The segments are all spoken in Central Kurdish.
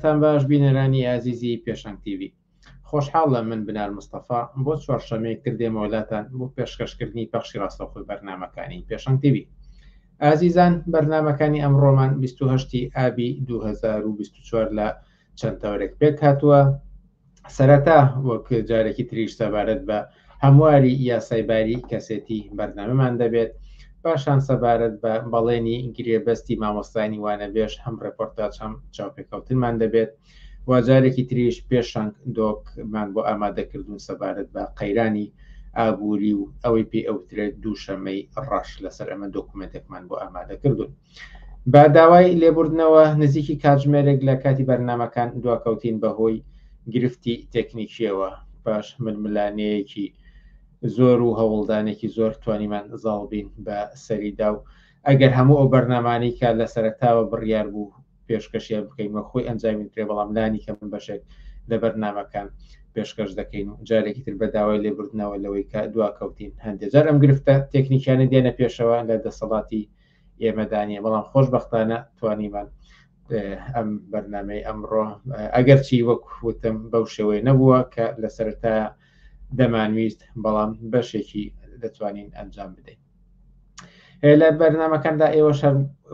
کاتان باش بینەرانی ئازیزی پێشەنگ تیڤ. خۆشحاڵە من بنال مستەفا بۆ چوارشەمەیەک کردێمە وڵاتان بۆ پێشکەشکردنی پەخشی ڕاستەوخۆی بەرنامەکانی پێشەنگ تیڤ. ئازیزان بەرنامەکانی ئەمڕۆمان 28 ئابی 2024 لە چەند تەورێک پێک هاتووە. سەرەتا وەک جارێکی تریش سەبارەت بە هەمواری یاسایباری کەسێتی بەرنامەمان دەبێت، پاشان سەبارەت بە بەڵێنی گرێبەستی مامۆستانی وانەبێژ هەم ڕێپۆرتاژ هەم چاوپێکەوتنمان دەبێت، وجارێکی تریش پێشەنگ دۆکمان بۆ ئامادەکردون سەبارەت بە قەیرانی ئابووری و ئەوەی پێ ئەوترێت دووشەمەی ڕەش لەسەر ئەمە دۆکومنتێکمان بۆ ئامادەکردون. با داوای لێبوردنەوە نزیکی کاتژمێرێک لە کاتی بەرنامەکان دواکەوتین بەهۆی گرفتی تێکنیکیەوە، پاش ململانەیەکی زۆر و هەوڵدانێکی زۆر توانیمان زاڵبین بە سەریدا و ئەگەر هەموو ئەو بەرنامانەی کە لە سەرەتاوە بڕیار بوو پێشکەشیان بکەینەوە خۆی ئەنجامی درێ، بەڵام لانی کەم بەشێک لە بەرنامەکان پێشکەش دەکەین و جارێکی تر بە داوای لێبوردنەوە لەوەی کە دواکەوتین هەندێک جار ئەم گرفتە تێکنیکیانە دێنە پێشەوە لە دەسەڵاتی ئێمەدانیە، بەڵام خۆشبەختانە توانیمان ئەم بەرنامەی ئەمڕۆ ئەگەرچی وەکوتم بەو شێوەیە نەبووە کە لە سەرەتا دەمانویست، بەڵام بەشێکی دەتوانین ئەنجام بدەین. لە بەرنامەکاندا ئێوەش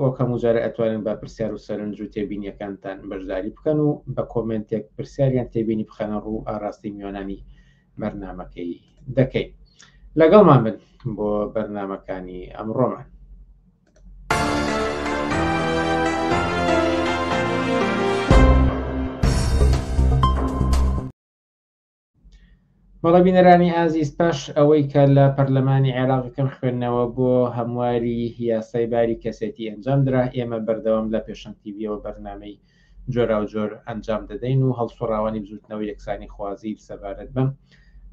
وەک هەموو جارە ئەتوانن بە پرسیار و سەرنج و تێبینیەکانتان بەشداری بکەن و بە کۆمنتێک پرسیاریان تێبینی بخەنە ڕوو ئاراستی میوانانی بەرنامەکەی دەکەین. لەگەڵمان بن بۆ بەرنامەکانی ئەمڕۆمان. بەڵە بینەرانی ئازیز، پاش ئەوەی کە لە پەرلەمانی عێراقەکەم خوێندنەوە بۆ هەمواری یاسایباری کەسێتی ئەنجام درا، ئێمە بەردەوام لە پێشەنگ تیڤیەوە بەرنامەی جۆرا و جۆر ئەنجام دەدەین و هەڵسوڕاوانی بزوتنەوەی یەکسانی خوازی سەبارەت بەم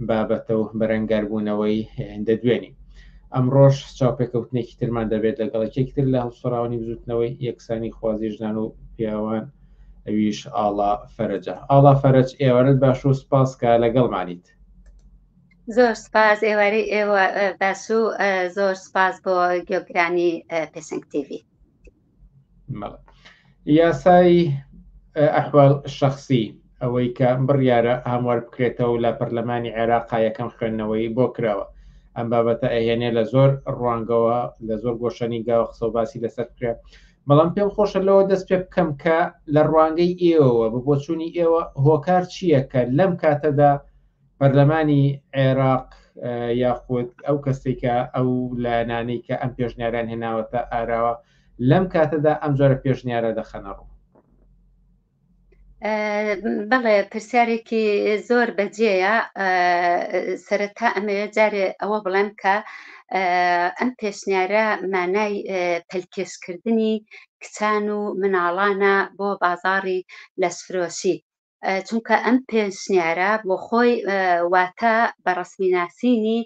بابەتە و بەرەنگاربوونەوەی دەدوێنین. ئەمڕۆژ چاوپێکەوتنێکی ترمان دەبێت لەگەڵێکێک تر لە هەڵسوڕاوانی بزوتنەوەی یەکسانی خوازی ژنان و پیاوان، ئەویش ئاڵا فەرەجە. ئاڵا فەرەج، ئێوارەت باش و سپاس کە لەگەڵمانیت. زۆر سپاس ئێوارەی ئێوە باش و زۆر سپاس بۆ گوێگرانی پێشەنگ تیڤ. یاسای ئەحوال شەخسی، ئەوەی کە بڕیارە هەموار بکرێتەوە لە پەرلەمانی عێراقا یەکەم خوێندنەوەی بۆ کراوە. ئەم بابەتە ئەهێنێ لە زۆر ڕوانگەوە لە زۆر گۆشەنی گاوە قسەوباسی لەسەر کرا، بەڵام پێم خۆشە لەوە دەست پێ بکەم کە لە ڕوانگەی ئێوە ببۆچوونی ئێوە هۆکار چییە کە لەم کاتەدا پەرلەمانی عێراق یاخود ئەو کەسێکە ئەو لایەنانەی کە ئەم پێشنیاران هێناوەتە ئاراوە لەم کاتەدا ئەم جۆرە پێشنیارە دەخەنە ڕوو؟ بەڵێ پرسیارێکی زۆر بەجێیە. سەرەتا ئەمەوێت جارێ ئەوە بڵێم کە ئەم پێشنیارە مانای پەلکێشکردنی کچان و مناڵانە بۆ بازاڕی لەسفرۆشی، چونکە ئەم پێشنیارە بۆ خۆی واتە بەڕەسمیناسینی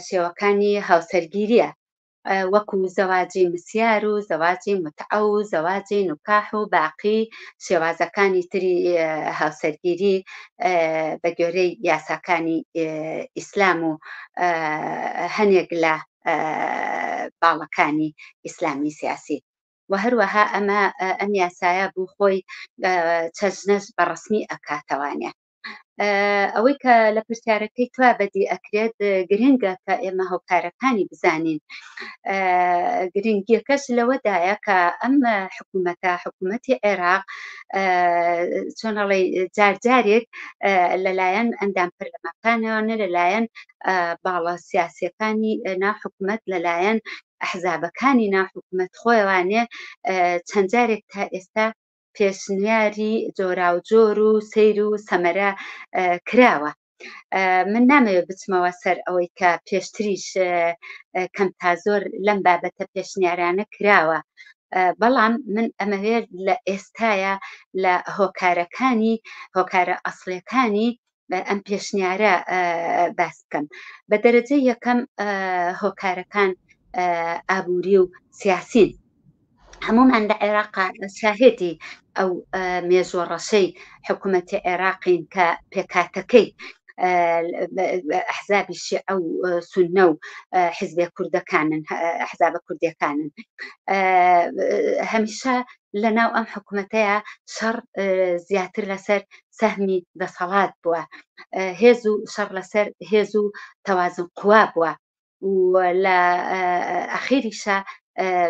شێوەکانی هاوسەرگیریە، وەکو زەواجی مسیار و زەواجی متعە و زەواجی نکاح و باقی شێوازەکانی تری هاوسەرگیری بە گوێرەی یاساکانی ئیسلام و هەنێک لە باڵەکانی ئیسلامی سیاسی. و هەروەها ئەم یاسایە بوو خۆی چەژنەش بەڕەسمی ئەکاتەوانێ. ئەوەی کە لە پرسیارەکەی توا بەدی ئەکرێت گرنگە کە ئێمە هۆکارەکانی بزانین. گرنگیەکەش لەوەدایە کە ئەم حکوومەتی عێراق چۆنەڵێ جارجارێک لەلایەن ئەندام پەرلەمانەکانەوە، لەلایەن باڵا سیاسیەکانی ناحکوومەت، لەلایەن ئەحزابەکانی ناحکوومەت خۆیوانێ چەند جارێک تا ئێستا پێشنیاری جۆرا و جۆر و سیر و سەمەرە کراوە. من نامەوێت بچمەوە سەر ئەوەی کە پێشتریش کەم تا زۆر لەم بابەتە پێشنیارانە کراوە، بەڵام من ئەمەوێت لە ئێستاە لە هۆکارە ئەسڵیەکانی ئەم پێشنیارە باس بکەم. بە دەرەجە یەکەم هۆکارەکان ئابووری و سیاسین. هەمومان لە عێراقا شاهێدی ئەو مێژوە ڕەشەی حکوومەتی عێراقین کە پێکاتەکەی ئەحزابی شیعە و سوننە و حیزبێ کوردەکانن، ئەحزابە کوردیەکانن. هەمیشە لەناو ئەم حکوومەتەیە شەڕ زیاتر لەسەر سەهمی دەسەڵات بووە، هێز و شەڕ لەسەر هێز و تەوازن قوا بووە و لە ئەخیریشە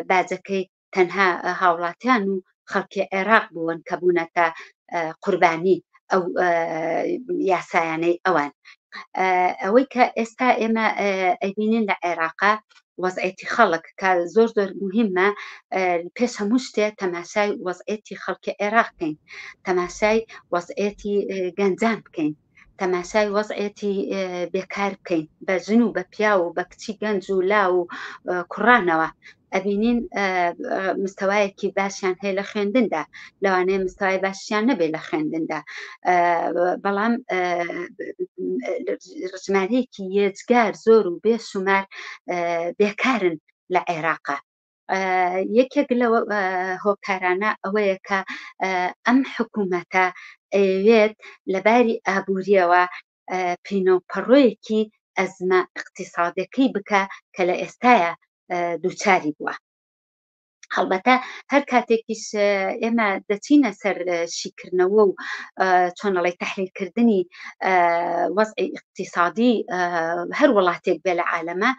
باجەکەی تەنها هاوڵاتیان و خەڵکی عێراق بوون کە بوونەتە قوربانی ئەو یاسایانەی ئەوان. ئەوەی کە ئێستا ئێمە ئەبینین لە عێراقا وەزعێتی خەڵک کە زۆر مهمە، پێش هەموو شتێ تەماشای وەزعێتی خەڵکی عێراق بکەین، تەماشای وەزعێتی گەنجان بکەین، تەماشای وەزعێتی بێکار بکەین بە ژن و بە پیا و بە کچی گەنج و لا و کوڕانەوە. ئەبینین مستەوایەکی باشیان هەیە لە خوێندندا، لەوانەیە مستەوای باشیان نەبێ لە خوێندندا، بەڵام ژمارەیەکی یێجگار زۆر و بێشومار بێکارن لە عێراقا. یەکێک لە هۆکارانە ئەوەیە کە ئەم حکوومەتە ئەوێت لەباری ئابووریەوە پینۆپەڕۆیەکی ئەزمە اقتصادەکەی بکە کە لە ئێستایە دووچاری بووە. هەڵبەتە هەر کاتێکیش ئێمە دەچینە سەر شیکردنەوە و چۆنەڵی تەحلیلکردنی وەزعی اقتصادی هەر وڵاتێک بێ لە عالەمە،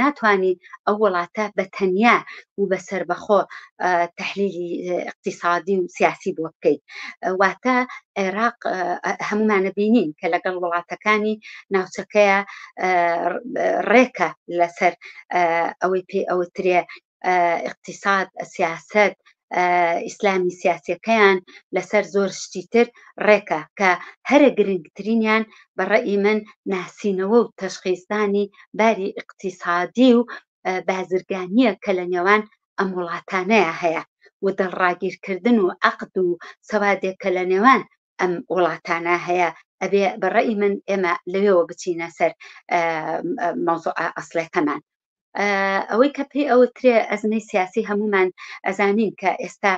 ناتوانانی ئەو وڵاتە بە تەنیا و بەسەر بەخۆ تەحلیلی اقتصادی و سیاسی بۆ بکەیت. واتە عێراق هەمومانە بینین کە لەگەڵ وڵاتەکانی ناوچەکەیە ڕێکە لەسەر ئەوەی پێ ئەوترێ اقتصاد، سیاست، ئیسلامی سیاسیەکەیان لەسەر زۆر شتی تر ڕێکە کە هەرە گرنگترینیان بەڕێی من ناسینەوە و تەشخیصدانی باری اقتصادی و بازرگانیە کە لە نێوان ئەم وڵاتانەیە هەیە و دڵڕاگیرکردن و عەقد و سەوادێک کە لە نێوان ئەم وڵاتانە هەیە. ئەبێ بەڕێی من ئێمە لەوێەوە بچینە سەر مەوزوع ئەسڵەکەمان. ئەوەی کە پێی ئەوترێ ئەزمەی سیاسی هەمومان ئەزانین کە ئێستا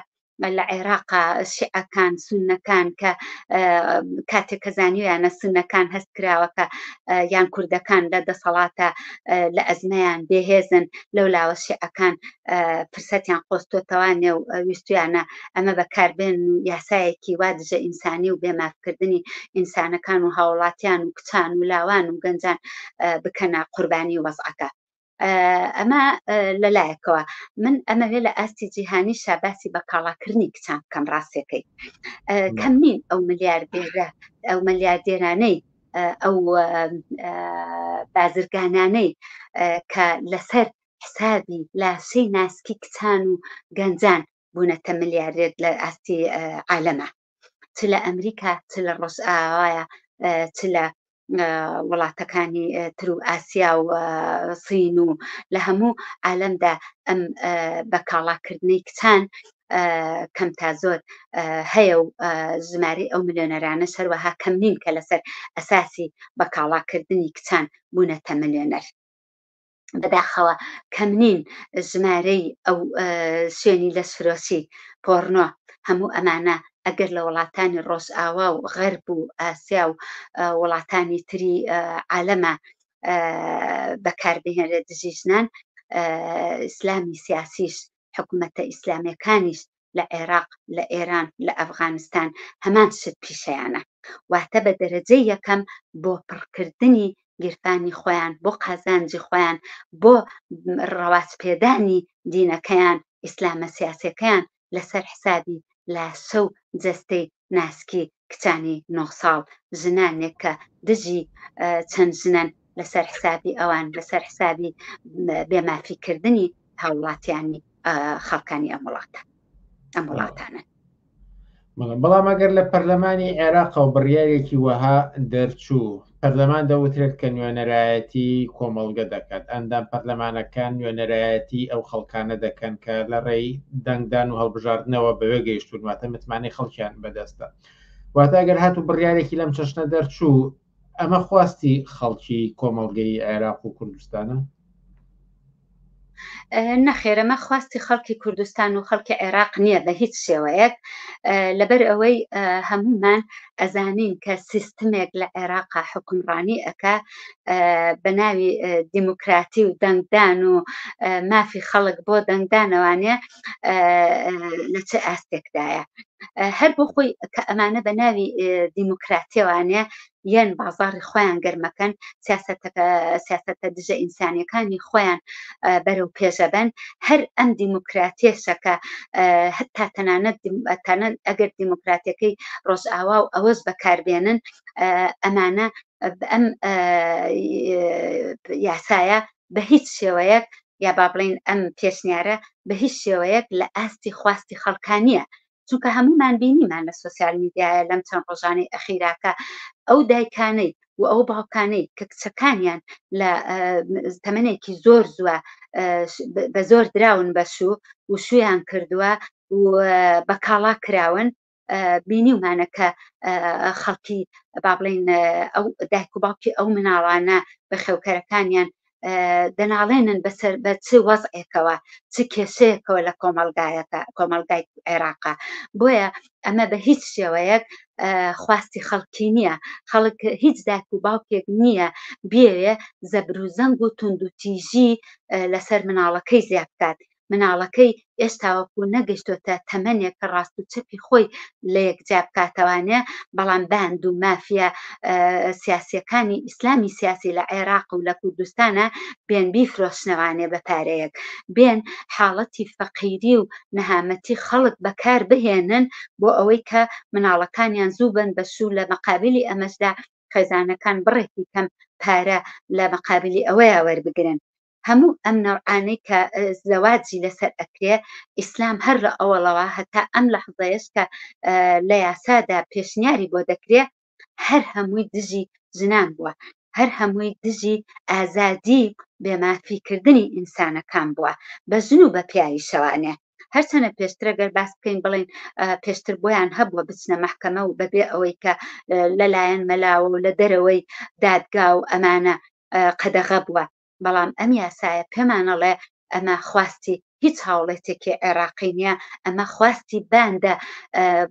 لە عێراقا شیعەکان سوننەکان کە کاتێک کە زانیویانە سوننەکان هەست کراوە کە یان کوردەکان لە دەسەڵاتە لە ئەزمەیان بێهێزن، لەولاوە شیعەکان فرسەتیان قۆستۆتەوانێ و ویستویانە ئەمە بەکاربێن و یاسایەکی وا دژە ئینسانی و بێمافکردنی ئینسانەکان و هاوڵاتیان و کچان و لاوان و گەنجان بکەنە قوربانی وەزعەکە. ئەمە لەلایەکەوە من ئەمەوێ لە ئاستی جیهانی شاباسی بەکاڵاکردنی کچان کەم ڕاستەکەی کەم نین ئەو ملیاردێرە ئەو ملیاردێرانەی ئەو بازرگانانەی کە لەسەر حسابی لاشەی ناسکی کچان و گەنجان بوونەتە ملیاردێر لە ئاستی عالەمە، چ لە ئەمریکا، چ لە ڕۆژئاوایە، چ لە وڵاتەکانی تر و ئاسیا و سین و لە هەموو عالەمدا ئەم بەکاڵاکردنەی کچان کەم تا زۆر هەیە و ژمارەی ئەو ملیۆنەرانە هەروەها کەم نین کە لەسەر ئەساسی بەکاڵاکردنی کچان بوونەتە ملیۆنەر. بەداخەوە کەم نین ژمارەی ئەو شوێنی لەشفرۆشی پۆرنۆ هەموو ئەمانە ئەگەر لە وڵاتانی ڕۆژئاوا و غەرب و ئاسیا و وڵاتانی تری عالەمە بەکاربهێنرێت دژی ژنان، ئیسلامی سیاسیش حکوومەتە ئیسلامیەکانیش لە عێراق، لە ئێران، لە ئەفغانستان هەمان شت پیشەیانە. واتە بە دەرەجەی یەکەم بۆ پڕکردنی گیرفانی خۆیان، بۆ قازانجی خۆیان، بۆ ڕەواجپێدانی دینەکەیان، ئیسلامە سیاسیەکەیان لەسەر حسابی لاشە و جەستەی ناسکی کچانی 9 ساڵ، ژنانێک کە دژی چەند ژنن لەسەر حسابی ئەوان، لەسەر حسابی بێمافیکردنی هاوڵاتیانی خەڵکانی ئەم وڵاتانە. بەڵام ئەگەر لە پەرلەمانی عێراق و بڕیارێکی وەها دەرچوو، پەرلەمان دەوترێت کە نوێنەرایەتی کۆمەڵگە دەکات، ئەندام پەرلەمانەکان نوێنەرایەتی ئەو خەڵکانە دەکەن کە لە ڕێی دەنگدان و هەڵبژاردنەوە بەوێ گەیشتون، واتە متمانەی خەڵکیان بەدەستە. واتە ئەگەر هاتوو بڕیارێکی لەم چەشنە دەرچوو، ئەمە خواستی خەڵکی کۆمەڵگەی عێراق و کوردستانە؟ نەخێرەمە خواستی خەڵکی کوردستان و خەڵکی عێراق نییە بە هیچ شێوەیەک، لەبەر ئەوەی هەمومان ئەزانین کە سیستمێک لە عێراقا حکمڕانی ئەکا بە ناوی دیموکراتی و دەنگدان و مافی خەڵک بۆ دەنگدانەوانێ لە چه ئاستێکدایە هەر بۆ خۆی کە ئەمانە بە ناوی دیموکراتیەوانێ یان بازاڕی خۆیان گەرمەکەن سیاسەتە دژە ئینسانیەکانی خۆیان بەرەو پێشەبەن هەر ئەم دیموکراتێشەکە هەتا تەنانەت ئەگەر دیموکراتیەکەی ڕۆژئاوا و ئەوەش بەکاربێنن ئەمانە ئەم یاسایە بە هیچ شێوەیەک یا با بڵین ئەم پێشنیارە بە هیچ شێوەیەک لە ئاستی خواستی خەڵکانیە چونکە هەمومان بینیمان لە سوسیال میدیایە لەم چەند ڕۆژانەی ئەخیراکە ئەو دایکانەی و ئەو باوکانەی کە کچەکانیان لە تەمەنێکی زۆر زووە بە زۆر دراون بەشوو و شویان کردووە و بەکاڵا کراون بینیمانە کە خەڵکی با بڵین ئەو دایک و باوکی ئەو مناڵانە بە خێوکەرەکانیان دەناڵێنن بە چ وەزعێکەوە چ کێشەیەکەوە لە کۆمەلگای عێراقا بۆیە ئەمە بە هیچ شێوەیەک خواستی خەڵکی نییە خەڵک هیچ دایک و باوکێک نییە بێوێ زەبر و زەنگ و تونند و تیژی لەسەر مناڵەکەی زیاد بکات مناڵەکەی ئێستاوەکو نەگەشتۆتە تەمەنێک کە ڕاست و چەپی خۆی لە یەکجا بکاتەوانێ بەڵام باند و مافیا سیاسیەکانی ئیسلامی سیاسی لە عێراق و لە کوردستانە بێن بیفرۆشنەوانێ بە پارەیەک بێن حاڵەتی فەقیری و نەهامەتی خەڵک بەکار بهێنن بۆ ئەوەی کە مناڵەکانیان زوو بن بەشوو لە مەقابلی ئەمەشدا خێزانەکان بڕێکی کەم پارە لە مەقابلی ئەوەیە وەربگرن هەموو ئەم نەوعانەی کە زەواجی لەسەر ئەکرێ ئیسلام هەر لە ئەوڵەوە هەتا ئەم لەحظەیەش کە لە یاسادا پێشنیاری بۆ دەکرێ هەر هەمووی دژی ژنان بووە هەر هەمووی دژی ئازادی بێمافیکردنی ئینسانەکان بووە بە ژن و بە پیاوی شەوانێ هەرچەنە پێشتر ئەگەر باس بکەین بڵین پێشتر بۆیان هەبووە بچنە مەحکەمە و بەبێ ئەوەی کە لەلایەن مەلاوە و لە دەرەوەی دادگا و ئەمانە قەدەغە بووە بەڵام ئەم یاسایە پێمانەڵێ ئەمە خواستی هیچ هاوڵێتێکی عێراقی نییە ئەمە خواستی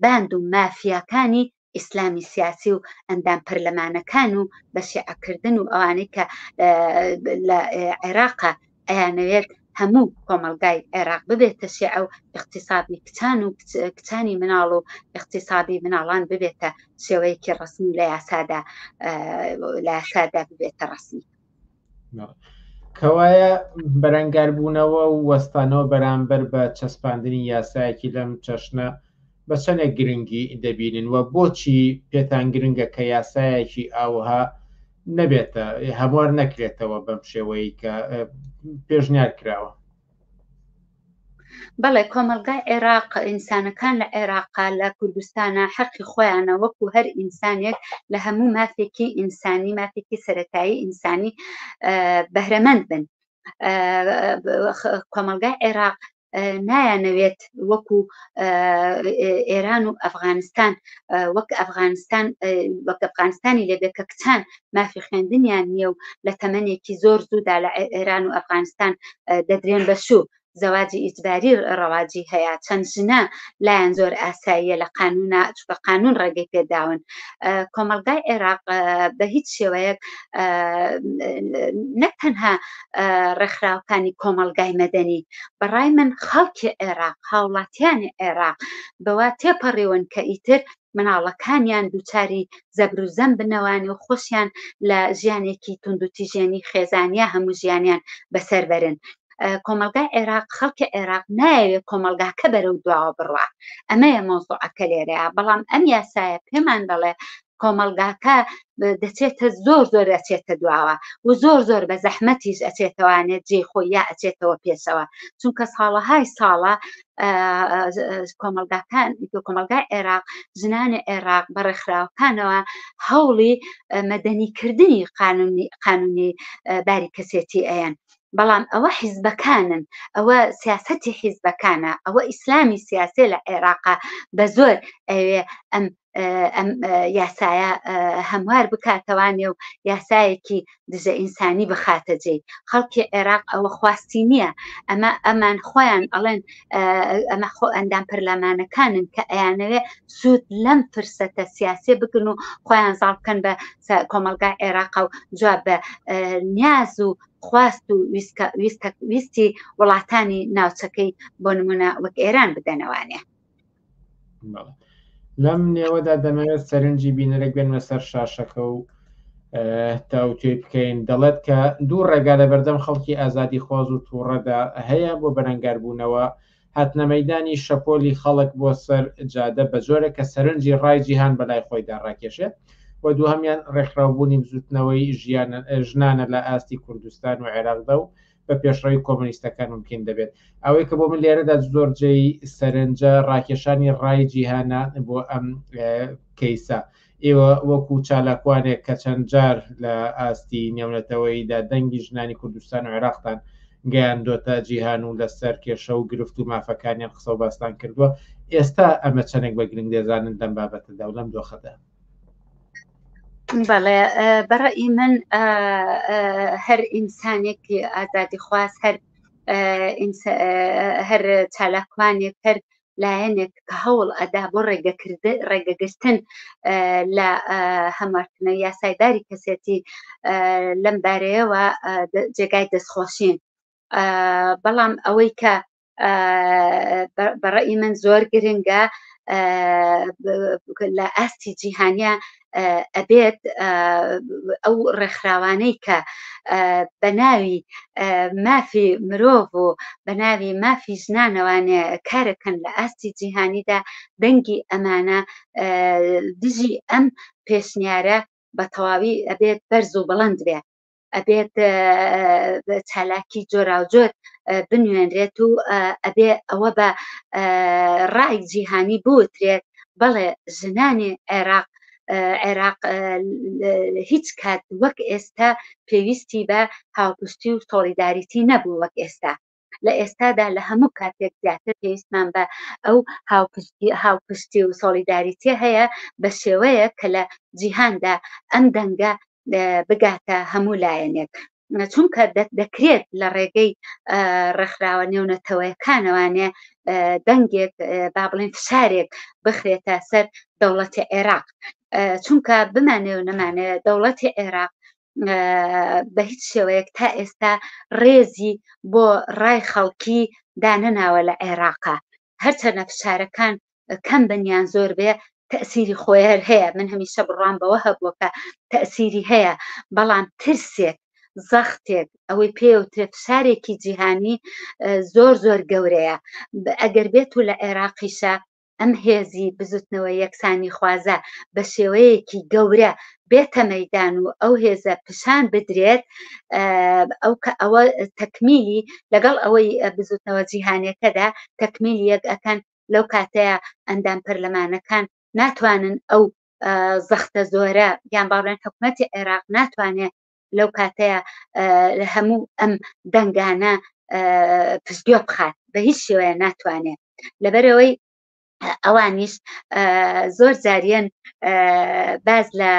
باند و مافیاکانی ئیسلامی سیاسی و ئەندام پەرلەمانەکان و بەشیعەکردن و ئەوانەی کە لە عێراقا ئەیانەوێت هەموو کۆمەلگای عێراق ببێتە شیعە و اقتصادی کچان و کچانی مناڵ و اقتصادی مناڵان ببێتە شێوەیەکی ڕسمی لە یاسادا ببێتە ڕسمی کەوایە بەرەنگاربوونەوە و وەستانەوە بەرامبەر بە چەسپاندنی یاسایەکی لەم چەشنە بە چەندێک گرنگی دەبینن وە بۆچی پێتان گرنگە کە یاسایەکی ئاوها نەبێتە هەموار نەکرێتەوە بەم شێوەیە کە پێشنیار کراوە بەڵێ کۆمەلگای عێراق ئینسانەکان لە عێراقا لە کوردستانە حەقی خۆیانە وەکو هەر ئینسانێک لە هەموو مافێکی ئینسانی مافێکی سەرەتایی ئینسانی بەهرەمەند بن کۆمەلگای عێراق نایانەوێت وەکو ئێران و ئەفغانستان وەک ئەفغانستانی لەبێ کە کچان مافی خوێندنیان نییە و لە تەمەنێکی زۆر زوودا لە ئێران و ئەفغانستان دەدرێن بەشوو زەواجی ئیجباری ڕەواجی هەیە چەند ژنە لایەن زۆر ئاساییە لە قانونا چکە قانون ڕێگەی پێداون کۆمەلگای عێراق بە هیچ شێوەیەک نەک تەنها ڕێکخراوەکانی کۆمەلگای مەدەنی بەڕای من خەڵکی عێراق هاوڵاتیانی عێراق بەوا تێپەڕێون کە ئیتر مناڵەکانیان دووچاری زەبر و زەم بنەوانی و خۆشیان لە ژیانێکی تونند و تیژێنی خێزانیا هەموو ژیانیان بەسەر بەرن کۆمەلگای عێراق خەڵکی عێراق نایەوێت کۆمەلگاکە بەرەو دواوە بڕوا ئەمەیە مۆزوعەکە لێرەیە بەڵام ئەم یاسایە پێمان دەڵێ کۆمەلگاکە دەچێتە زۆر ئەچێتە دواوە و زۆر بە زەحمەتیش ئەچێتەوانێت جێ خۆی یا ئەچێتەوە پێشەوە چونکە ساڵەهای ساڵە کۆمەلگای عێراق ژنانی عێراق بە ڕێکخراوەکانەوە هەوڵی مەدەنیکردنی قانونی باری کەسێتی ئەیەن بەڵام ئەوە حیزبەکانن ئەوە سیاسەتی حیزبەکانە ئەوە ئیسلامی سیاسی لە عێراقا بە زۆر ئەوێ ئەم یاسایە هەموار بکاتەوانێ و یاسایەکی دژە ئینسانی بخاتە جێی خەڵکی عێراق ئەوە خواستی نییە ئەمان خۆیان ئەڵێن ئەمە خۆ ئەندام پەرلەمانەکانن کە ئەیانەوێ سوود لەم فرسەتە سیاسی بگرن و خۆیان زاڵ بکەن بە کۆمەلگای عێراق و جواب بە نیاز و خواست و ویستی وڵاتانی ناوچەکەی بۆ نمونە وەک ئێران بدەنەوانێ. لەم نێوەدا دەمەوێت سەرنجی بینەرێک بێنمە سەر شاشەکە و تاوتێ بکەین دەڵێت کە دوو ڕێگا لە بەردەم خەڵکی ئازادی خۆز و تووڕەدا هەیە بۆ بەرەنگاربوونەوە هاتنە مەیدانی شەپۆلی خەڵک بۆ سەر جادە بە جۆرە کە سەرنجی ڕای جیهان بەلای خۆیدا ڕاکێشێت و دووهەمیان ڕێکخراوبوونی بزوتنەوەی ژنانە لە ئاستی کوردستان و عێراقدا و بە پێشڕەوی کۆمۆنیستەکان ممکن دەبێت ئەوەی کە بۆ من لێرەدا زۆر جێی سەرنجە ڕاکێشانی ڕای جیهانە بۆ ئەم کەیسە ئێوە وەکو چالاکوانێک کە چەند جار لە ئاستی نێونەتەوەییدا دەنگی ژنانی کوردستان و عێراقتان گەیاندۆتە جیهان و لەسەر کێشە و گرفت و مافەکانیان قسە و باستان کردووە ئێستا ئەمە چەندێک بە گرنگ دەزانن لەم بابەتەدا و لەم دۆخەدا. بەڵێ بەڕێی من هەر ئینسانێکی ئازادی خواست هەر چالاکوانێک هەر لایەنێک کە هەوڵ ئەدا بۆ ڕێگەگرتن لە هەمارکردنە یاسایداری کەسێتی لەم بارەیەوە جێگای دەستخۆشین بەڵام ئەوەی کە بەڕێی من زۆر گرنگە لە ئاستی جیهانیە ئەبێت ئەو ڕێکخراوانەی کە بە ناوی مافی مرۆڤ و بە ناوی مافی ژنانەوانێ کارەکەن لە ئاستی جیهانیدا دەنگی ئەمانە دژی ئەم پێشنیارە بە تەواوی ئەبێت بەرز و بەڵند بێ ئەبێت چالاکی جۆراوجۆر بنوێنرێت و ئەبێ ئەوە بە ڕای جیهانی بوترێت بەڵێ ژنانی عێراق هیچ کات وەک ئێستا پێویستی بە هاوپشتی و سۆلیداریتی نەبوو وەک ئێستا لە ئێستادا لە هەموو کاتێک زیاتر پێویستمان بە ئەو هاوپشتی و سۆلیداریتی هەیە بە شێوەیە کە لە جیهاندا ئەم دەنگە بگاتە هەموو لایەنێک چونکە دەکرێت لە ڕێگەی ڕێکخراوە نێونەتەوەیەکانەوانێ دەنگێک با بڵێن فشارێک بخرێتە سەر دەوڵەتی عێراق چونکە بمانێ و نەمانێ دەوڵەتی عێراق بە هیچ شێوەیەک تا ئێستا ڕێزی بۆ ڕای خەڵکی دانەناوە لە عێراقا هەرچەنە فشارەکان کەم بنیان زۆر بێ تەسیری خۆیار هەیە من هەمیشە بڕوان بەوە هەبووە کە تەسیری هەیە بەڵام ترسێک زەختێک ئەوەی پێوترێت فشارێکی جیهانی زۆر گەورەیە ئەگەر بێت و لە عێراقیشە ئەم هێزی بزوتنەوە یەکسانی خوازە بە شێوەیەکی گەورە بێتە مەیدان و ئەو هێزە پیشان بدرێت ئەوە تەکمیلی لەگەڵ ئەوەی بزوتنەوە جیهانیەکەدا تەکمیلی یەک ئەکەن لەو کاتەیە ئەندام پەرلەمانەکان ناتوانن ئەو زەختە زۆرە یان باڵێن حکوومەتی عێراق ناتوانێت لەو کاتەیە لە هەموو ئەم دەنگانە پشتگوێ بخات بە هیچ شێوەیە ناتوانێت لەبەرەوەی ئەوانیش زۆر جاریان باز لە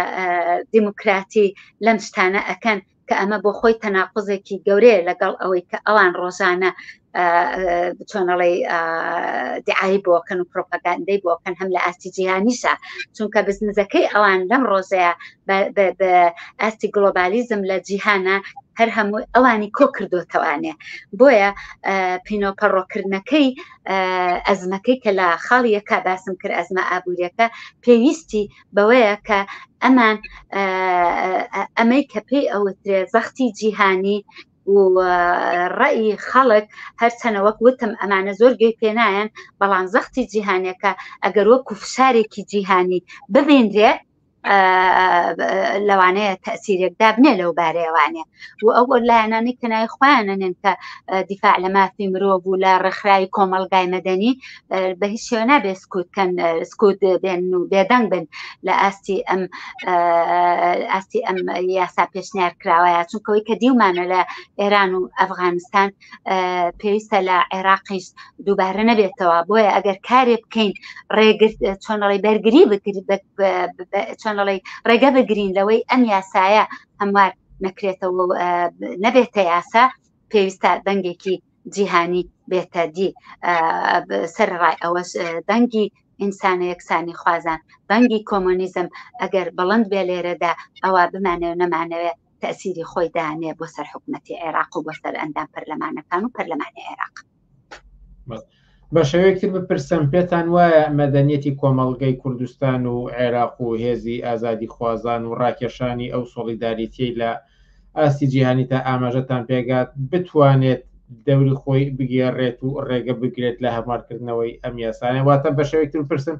دیموکراتی لەم شتانە ئەکەن کە ئەمە بۆ خۆی تەناقوزێکی گەورەیە لەگەڵ ئەوەی کە ئەوان ڕۆژانە چۆنەڵێ دیعایی بۆکەن و پرۆپاگاندەی بۆکەن هەم لە ئاستی جیهانیشە چونکە بزنسەکەی ئەوان لەم ڕۆژەیە بە ئاستی گلۆبالیزم لە جیهانە هەر هەموو ئەوانی کۆ کردوتەوانێ بۆیە پینۆپەڕۆکردنەکەی ئەزمەکەی کە لە خاڵی یەکا باسم کرد ئەزمە ئابوووریەکە پێویستی بەوەیە کە ئەمەی کە پێی ئەوترێ زەختی جیهانی و ڕەئی خەڵک هەرچەنە وەک وتم ئەمانە زۆر گوێی پێنایەن بەڵام زەختی جیهانیەکە ئەگەر وەکو فشارێکی جیهانی ببێنرێ لەوانەیە تەسیرێکدا بنێ لەو بارەیەوانێ و ئەو لایەنانی کە نایخوایانن کە دیفاع لە مافی مرۆڤ و لە ڕێکخراوی کۆمەڵگای مەدەنی بە هیچ شێوە نابێ سکوت بێن و بێدەنگ بن لە ئاستی ئەم یاسا پێشنیار کراوەیە چونکەوەی کە دیومانە لە ئێران و ئەفغانستان پێویستە لە عێراقیش دووبارە نەبێتەوە بۆیە ئەگەر کارێ بکەین چۆنەڵی بەرگری چۆنەڵی ڕێگە بگرین لەوەی ئەم یاسایە هەموار نەکرێتەوە نەبێتە یاسا پێویستە دەنگێکی جیهانی بێتە دی سەرڕای ئەوەش دەنگی ئینسانە یەکسانی خوازان دەنگی کۆمۆنیزم ئەگەر بەڵند بێ لێرەدا ئەوە بمانەوە نەمانەوێت تەسیری خۆی دانێ بۆ سەر حکوومەتی عێراق و بۆ سەر ئەندام پەرلەمانەکان و پەرلەمانی عێراق. بە شێوەیەکتر بپرسم پێتان وایە مەدەنیەتی کۆمەڵگەی کوردستان و عێراق و هێزی ئازادی خوازان و ڕاکێشانی ئەو سۆلیداریتی لە ئاستی جیهانی تا ئاماژەتان پێگات بتوانێت دەوری خۆی بگێڕێت و ڕێگە بگرێت لە هەموارکردنەوەی ئەم یاسانە واتە بە شێوەیەکتر بپرسم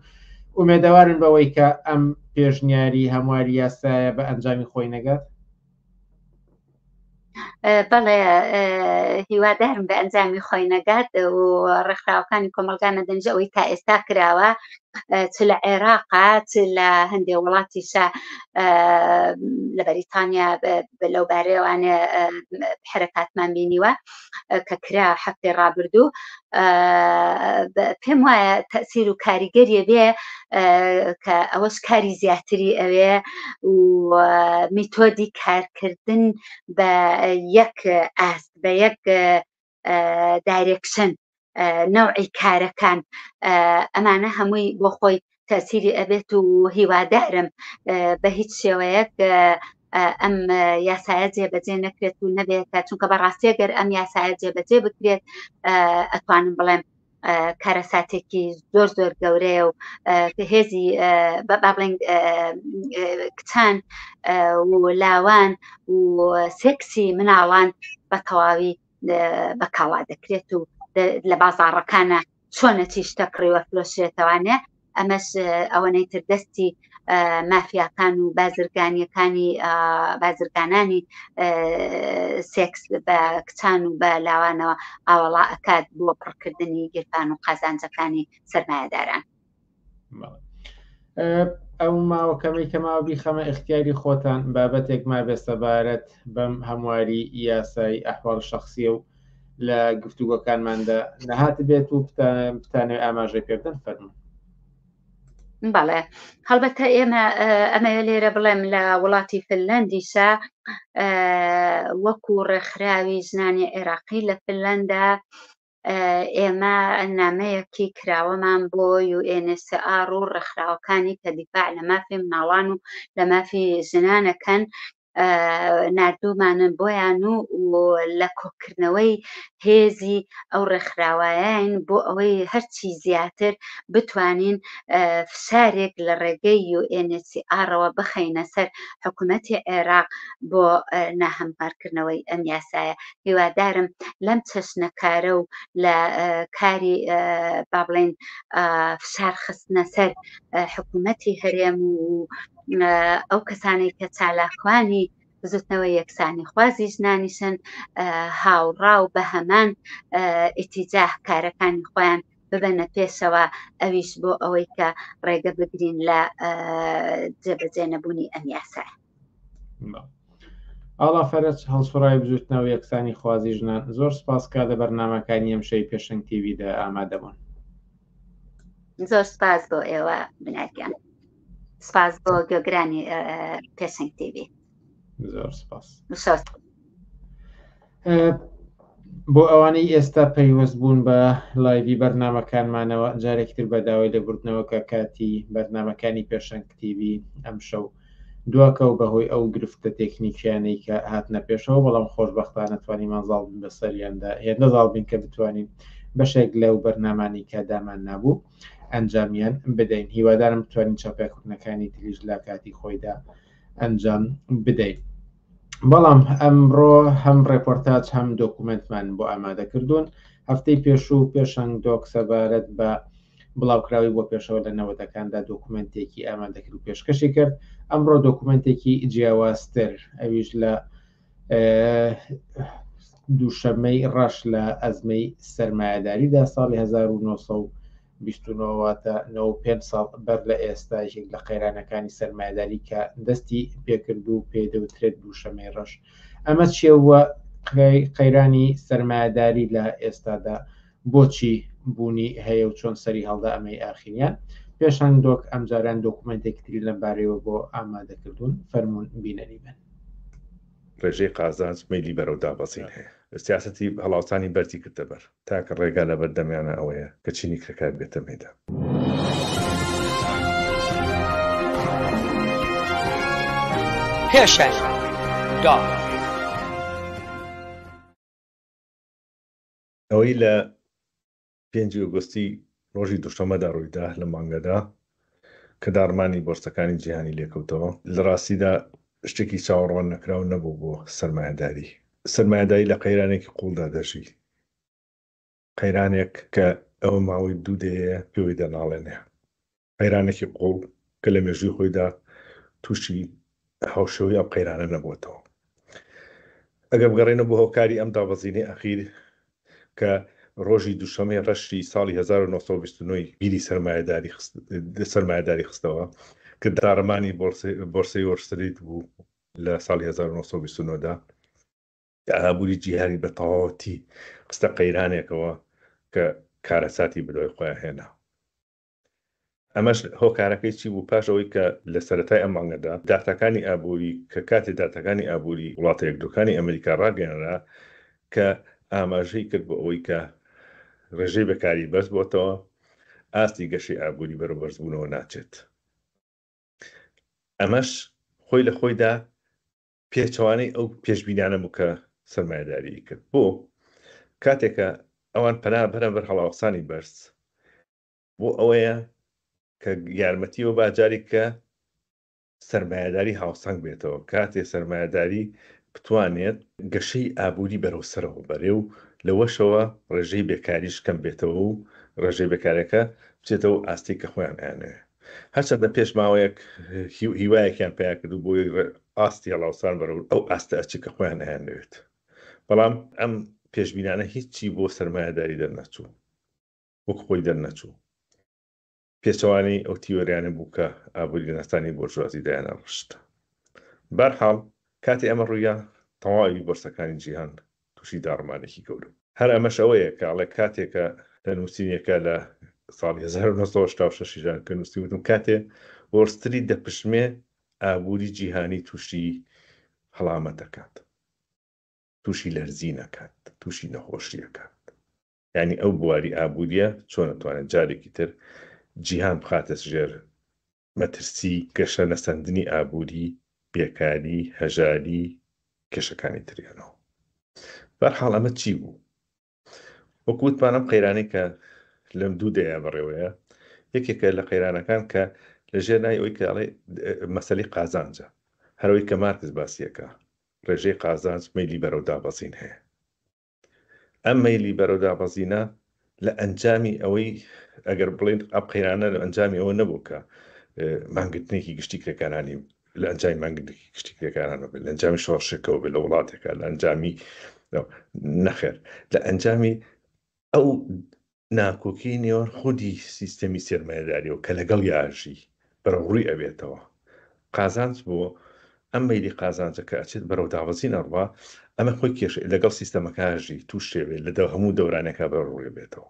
ئومێدەوارن بەوەی کە ئەم پێشنیاری هەمواری یاسایە بە ئەنجامی خۆی نەگات؟ بەڵێ هیوادارم بە ئەنجامی خۆی نەگات و ڕێکخراوەکانی کۆمەلگا مەدەنیە ئەوەی تا ئێستا کراوە چ لە عێراقا چ لە هەندێک وڵاتیشە لە بەریتانیا لەو بارەیەوانێ حرەکاتمان بینیوە کە کرا هەفتەی ڕابردوو پێم وایە تەسیر و کاریگەریە بێ کە ئەوەش کاری زیاتری ئەوێ و میتۆدی کارکردن بە یەک ئاست بە یەک دایرێکشن نەوعی کارەکان ئەمانە هەمووی بۆ خۆی تەسیری ئەبێت و هیوادارم بە هیچ شێوەیەک ئەم یاسایە جێبەجێ نەکرێت و نەبێتە چونکە بەڕاستی گەر ئەم یاسایە جێبەجێ بکرێت ئەتوانم بڵێم کارەساتێکی زۆر زۆر گەورەیە و هێزی بڵێن کچان و لاوان و سێکسی مناڵان بە تەواوی بەکاوا دەکرێت و لە بازاڕەکانە چۆنەتی شتە کڕیوە فرۆشێتەوانێ ئەمەش ئەوەنەی تر دەستی مافیاکان و بازرگانانی سێکس بە کچان و بە لاوانەوە ئاوەڵا ئەکات بۆ پڕکردنی گیرفان و قازانجەکانی سەرمایەداران. ئەو ماوەکەمەی کە ماوە بیخەمە اختیاری خۆتان بابەتێک ما بێسەبارەت بەم هەمواری یاسای ئەحواڵ شەخسیە و لە گفتوگۆکانماندا نەهات بێت و بتانێت ئاماژەی پێ بدەن فەرموون. بەڵێ هەڵبەتە ئەمە لێرە بڵێم لە وڵاتی فنلەندیشە وەکو ڕێکخراوی ژنانی عێراقی لە فنلەندا ئێمە نامەیەکی کراوەمان بۆ UNHCR و ڕێکخراوەکانی کە دیفاع لە مافی مناڵان و لە مافی ژنانەکەن نردوومانن بۆیان و لە کۆکردنەوەی هێزی ئەو ڕێکخراوایان بۆ ئەوەی هەرچی زیاتر بتوانین فشارێک لە ڕێگەی UNHCR-ەوە بخەینە سەر حکوومەتی عێراق بۆ ناهەموارکردنەوەی ئەم یاسایە. هیوادارم لەم چەشنەکارە و لە کاری با بڵێن فشار خستنە سەر حکوومەتی هەرێم و ئەو کەسانی کە چالاکوانی زوتنەوەی یەکسانی خوازی ژنانیشن هاوڕا و بە هەمان ئیتیجاه کارەکانی خۆیان ببەنە پێشەوە ئەویش بۆ ئەوەی کە ڕێگە بگرین لە جێبەجێ نەبوونی ئەم یاسایە. ئاڵا فەرەج هەڵسوڕای بزوتنەوەی یەکسانی خوازی ژنان زۆر سپاس کە لە بەرنامەکانی ئەم شەی پێشنگ تیڤیدا ئامادەبوون. زۆر سپاس بۆ ئێوە بناگیان. سپاس بۆ گوێگرانی پێشنگ تیڤی. زۆر سپاس. بۆ ئەوانەی ئێستا پەیوەست بوون بە لایڤی بەرنامەکانمانەوە جارێکتر بەداوای لەبوردنەوەکە کاتی بەرنامەکانی پێشنگ تیڤی ئەم شەو دواکە و بەهۆی ئەو گرفتە تێکنیکیانەی کە هاتنە پێشەوە بەڵام خۆشبەختانە توانی مەنزاڵ بن بەسەریاندا هێندەزاڵ بین کە بتوانین بەشێک لەو بەرنامانی کە دامان نابوو ئەنجامیان بدەین. هیوادارم بتوانین چاپێکردنەکانی تریش لە کاتی خۆیدا ئەنجام بدەین. بەڵام ئەمڕۆ هەم ڕێپۆرتاج هەم دۆکومنتمان بۆ ئامادە کردوون. هەفتەی پێشوو پێشنگ دۆک سەبارەت بە بڵاوکراوی بۆ پێشەوە لە نەوەتەکاندا دۆکومنتێکی ئامادەکرد و پێشکەشی کرد. ئەمڕۆ دۆکومنتێکی جیاوازتر ئەویش لە دووشەمەی ڕەش لە ئەزمەی سەرمایەداریدا ساڵی 1929واتە 95 ساڵ بەر لە ئێستا یەک لە قەیرانەکانی سەرمایەداری کە دەستی پێکرد و پێدەوترێت دووشەمەی ڕەش. ئەمە چێوە قەیرانی سەرمایەداری لە ئێستادا بۆچی بوونی هەیە و چۆن سەری هەڵدا ئەمەی ئاخیریان. پێشان ئەمجاران دۆکومنتێکی تری لەم بارەوە بۆ ئامادەکردوون فەرموون بینەری بن. ڕێژەی قازانج مەیلی بەرەو دابەزین هەیە. سیاسەتی هەڵاوسانی بەرزی کردە بەر تاکە ڕێگا لە بەردەمیانە ئەوەیە کە چینی کرەکات بێتە مەیدان. پێشەر دا ئەوەی لە 5 ئۆگۆستی ڕۆژی دووشەمەدا ڕوویدا لە مانگەدا کە داڕمانی بۆرسەکانی جیهانی لێکەوتەوە لە ڕاستیدا شتێکی چاوەڕوان نەکراو نەبوو بۆ سەرمایەداری. سەرمایەداری لە قەیرانێکی قوڵدا دەژی، قەیرانێک کە ئەوە ماوەی دوو دەیە پێوەی دەناڵێنێ، قەیرانێکی قوڵ کە لە مێژووی خۆیدا تووشی هاوشەوەی ئەو قەیرانە نەبووەتەوە. ئەگەر بگەڕێنە بۆ هۆکاری ئەم دابەزینەی ئەخیر کە ڕۆژی دووشەمەی ڕەشی ساڵی 1929 بیری سەرمایەداری خستەوە کە داڕمانی بۆرسەی وۆرستریت بوو لە ساڵی 1929دا کە ئابووری جیهانی بە تەواوەتی خستە قەیرانێکەوە کە کارەساتی بەدوای خۆیان هێنا. ئەمەش هۆکارەکەی چی بوو؟ پاش ئەوەی کە لە سەرەتای ئەم مانگەدا داتەکانی ئابووری کە کاتی داتەکانی ئابووری وڵاتە یەکدۆکانی ئەمریکا ڕاگەیەنرا کە ئاماژەی کرد بۆ ئەوەی کە ڕێژەی بەکاری بەرز بۆتەوە ئاستی گەشەی ئابووری بەرەو بەرزبوونەوە ناچێت. ئەمەش خۆی لە خۆیدا پێچەوانەی ئەو پێشبینیانە بوو کە سەرمایەداری کرد. بۆ کاتێکە ئەوان پەنا بەرەبەر هەڵاوسانی بەرز بۆ ئەوەیە کە یارمەتیەوە باجاری کە سەرمایەداری هاوسەنگ بێتەوە، کاتێ سەرمایەداری بتوانێت گەشەی ئابووری بەرەوسەرەوە بەرێ و لەوەشەوە ڕێژەی بێکاریش کەم بێتەوە و ڕێژەی بێکارەکە بچێتەوە ئاستی کە خۆیان ئاێنێ. هەرچەندە پێش ماوەیەک هیوایەکیان پیا کردو بۆی ئاستی هەڵاوسان بەرەو ئەو ئاستە ئەچی کە خۆیان ئاێنەوێت. بەڵام ئەم پێشبینانە هیچی بۆ سەرمایەداری دەرنەچوو، وەک خۆی دەرنەچوو. پێچەوانەی ئەو تیۆریانە بوو کە ئابووری نەستانی بۆرژوازی دایانە ڕشت. بەرحاڵ کاتی ئەمە ڕوویە تەواوی بۆرسەکانی جیهان تووشی داڕمانێکی گەورە. هەر ئەمەش ئەوەیە کە ئەڵێ کاتێکە لە نووسینێکە لە ساڵی 1966 کە نووسی وتم کاتێ وۆرستریت دەپشمێ ئابووری جیهانی تووشی هەڵامەتەکات، تووشی لەرزینەکات، تووشی نەخۆشیەکات. یعنی ئەو بواری ئابووریە چۆن نەتوانێت جارێکی تر جیهان بخاتە ژێر مەترسی گەشە نەسەندنی ئابووری، بێکاری، هەژاری، کێشەکانی تریانەوە. بەرحاڵ ئەمە چی بوو؟ وەکووتمانم قەیرانەی کە لەم دوو دەیە بەڕێوەیە یەکێکە لە قەیرانەکان کە لە ژێر نای ئەوەی کە ئەڵێ مەسەلەی قازانجە، هەرەوەی کە مارکس باسیەکە ڕێژەی قازانج مەیلی بەرەو دابەزین هەیە. ئەم مەیلی بەرەو دابەزینە لە ئەنجامی ئەوەی ئەگەر بڵێن ئەم قەیرانە لە ئەنجامی ئەوە نەبوو کە مانگرتنێکی گشتی کرێکارانی لە ئەنجامی مانگرتنێکی گشتی کرێکارانە بێت، لە ئەنجامی شۆڕشێکەوە بێت لە وڵاتێکە، لە ئەنجامی نەخێر، لە ئەنجامی ئەو ناکۆکی نێوان خودی سیستەمی سێرمایەداریەوە کە لەگەڵ یاژی بەرەوڕووی ئەبێتەوە. قازانج بۆ ئەم مەیلی قازانجە کە ئەچێت بەرەو دابەزین ئەڕوا، ئەمە خۆی کێش لەگەڵ سیستەمەکەژی تووش شێوێت لە هەموو دەورانێکە بەڕووی بێتەوە.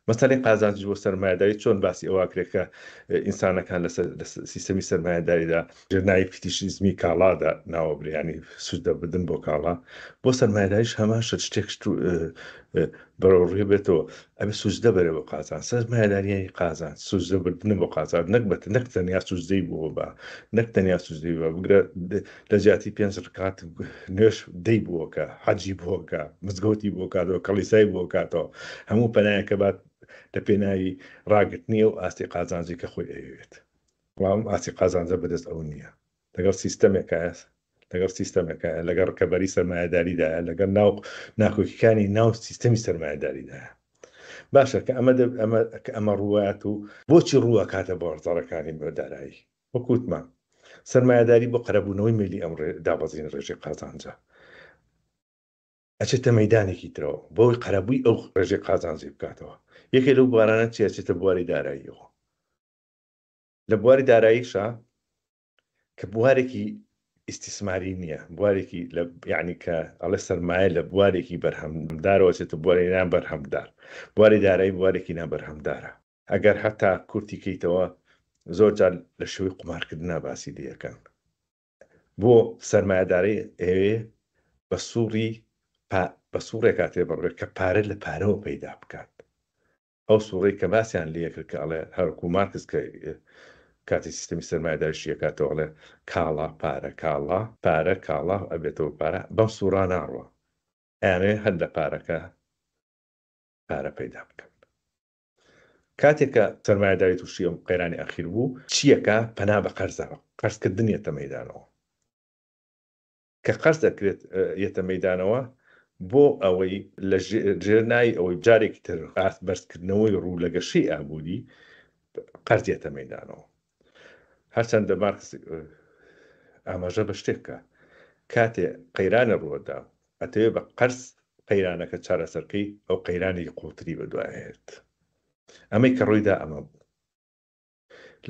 مەسەلەی قازانج بۆ سەرمایەداری چۆن باسی ئەوواکرێکە ئینسانەکان لە سیستەمی سەرمایەداریدا ژێرناوی فیتیشیزمی کاڵادا ناوە بریانی سوودە بدن بۆ کاڵا، بۆ سەرمایەداریش هەمان شتێک بەڕووی بێتەوە ئەبێ سوودە بەرێ بۆ قازانج. سەرمایەداریای قازانج سوودە بردن بۆ قازانج نەک تەنیا سوودەی بۆ بە نەک تەنیا سوودەی بە بگرە لە جیاتی 5 ڕکات نوێش دەی بووەکە، حەجی بۆکە، مزگەوتی بۆ کاتەوە، کەڵیسای بۆ کاتەوە، هەموو پەنایەکە بات لە پێناوی ڕاگرتنیە و ئاستی قازانجی کە خۆی ئەوێت. بەڵام ئاستی قازانجە بەدەست ئەو نییە، لەگەڵ سیستەمێکە لەگەڵ ڕکەبەری سەرمایەداریدایە، لەگەڵ ناکۆکیەکانی ناو سیستەمی سەرمایەداریدایە. باشە کە ئەمە ڕوات و بۆچی ڕووە کاتە بازاڕەکانی بەدارایی وەکوتمان سەرمایه‌داری بۆ قەرەبوونەوەی ملی ئەم دابەزین ڕێژەی قازانجە ئەچێتە مەیدانێکی ترەوە بۆی قەرەبووی ئەو ڕێژەی قازانجی بکاتەوە یەکێ لەو بوارانە چێتە بواری داراییەوە لە بواری داراییشە کە بوارێکی ئیسtismاری نییە بوارێکی یعنی کە ئەڵێ سەرمایە لە بوارێکی بەرهەمدارەوە چێتە بواری نان بەرهەمدار بواری دارایی بوارێکی نابەرهەمدارە ئەگەر هەتا کورتی کەیتەوە زۆر جار لە شوی قمارکردنا باسی دیەکەن بۆ سەرمایه‌داری ئێوێ بە سوورێک کاتێ بڕێت کە پارە لە پارەوە پەیدا بکات ئەو سوورەی کە باسییان لێکرد کە ئەڵێ هەرکو مارکس کە کاتی سیستەمی سەرمایه‌داریشیە کاتەوەڵێ کاڵا پارە کاڵا پارە کاڵا ئەبێتەوە پارە بەم سوورا ناڕوە ئەیانێ هەر لە پارەکە پارە پەیدا بکەن کاتێککە سەرمایه‌داری تووشی ئەم قەیرانی ئەخیر بوو چیەکە پەنا بە قەرزەوە قەرزکردنیەتە مەیدانەوە کە قەرز دەکرێت یەتە مەیدانەوە بۆ ئەوەی لە ژێرنای ئەوەی جارێکی تر بەرزکردنەوەی ڕوو لە گەشەی ئابووری قەرزێتە مەیدانەوە هەرچەندە مارکس ئاماژە بە شتێکە کاتێ قەیرانە ڕووەدا ئەتەوێ بە قەرز قەیرانەکە چارەسەرکەی ئەو قەیرانی قوڵتری بەدوایێت ئەمەی کە ڕوویدا ئەمە بوو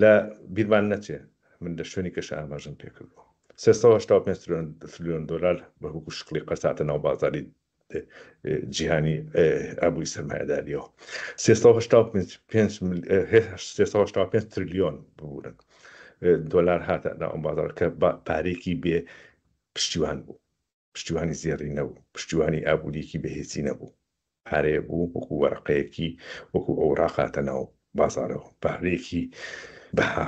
لە بیرمان نەچێ من لە شوێنی کەش ئاماژم پێکردەوە 385 تریلیۆن دلار بەهوکو شکلی قەرساتە ناو بازاری جیهانی ئابووری سەرمایه‌داریەوە 385 تریلیۆن ببوورن دلار هاتە ناو ئەم بازار کە پارێکی بێ پشتیوان بوو پشتیوانی زێڕی نەبوو پشتیوانی ئابووریەکی بەهێزی نەبوو پارەیە بوو وەکو وەرەقەیەکی وەکو ئەوراق هاتە ناو بازارەوە پارەیەکی بەها